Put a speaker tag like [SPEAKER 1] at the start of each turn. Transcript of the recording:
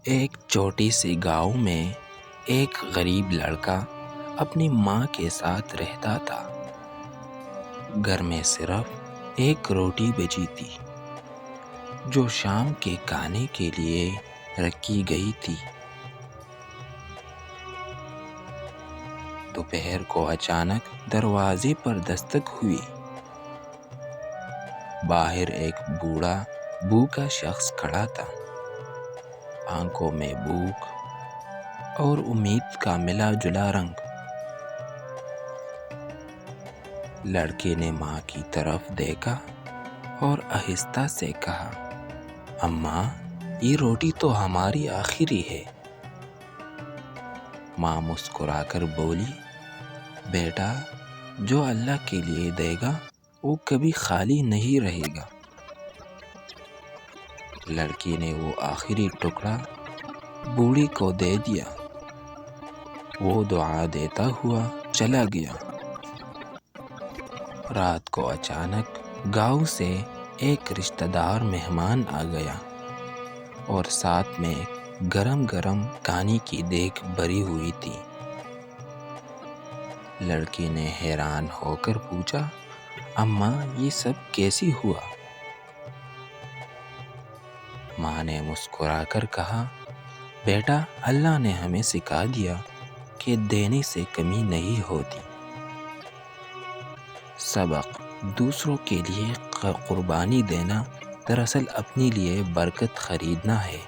[SPEAKER 1] ایک چھوٹی سی گاؤں میں ایک غریب لڑکا اپنی ماں کے ساتھ رہتا تھا۔ گھر میں صرف ایک روٹی بچی تھی جو شام کے کھانے کے لیے رکھی گئی تھی۔ دوپہر کو اچانک دروازے پر دستک ہوئی۔ باہر ایک بوڑھا بھوکا شخص کھڑا تھا، آنکھوں میں بھوک اور امید کا ملا جلا رنگ۔ لڑکے نے ماں کی طرف دیکھا اور آہستہ سے کہا، اماں، یہ روٹی تو ہماری آخری ہے۔ ماں مسکرا کر بولی، بیٹا، جو اللہ کے لیے دے گا وہ کبھی خالی نہیں رہے گا۔ لڑکی نے وہ آخری ٹکڑا بوڑھی کو دے دیا۔ وہ دعا دیتا ہوا چلا گیا۔ رات کو اچانک گاؤں سے ایک رشتہ دار مہمان آ گیا اور ساتھ میں گرم گرم کھانے کی دیگ بھری ہوئی تھی۔ لڑکی نے حیران ہو کر پوچھا، اماں، یہ سب کیسے ہوا؟ ماں نے مسکرا کر کہا، بیٹا، اللہ نے ہمیں سکھا دیا کہ دینے سے کمی نہیں ہوتی۔ سبق: دوسروں کے لیے قربانی دینا دراصل اپنے لیے برکت خریدنا ہے۔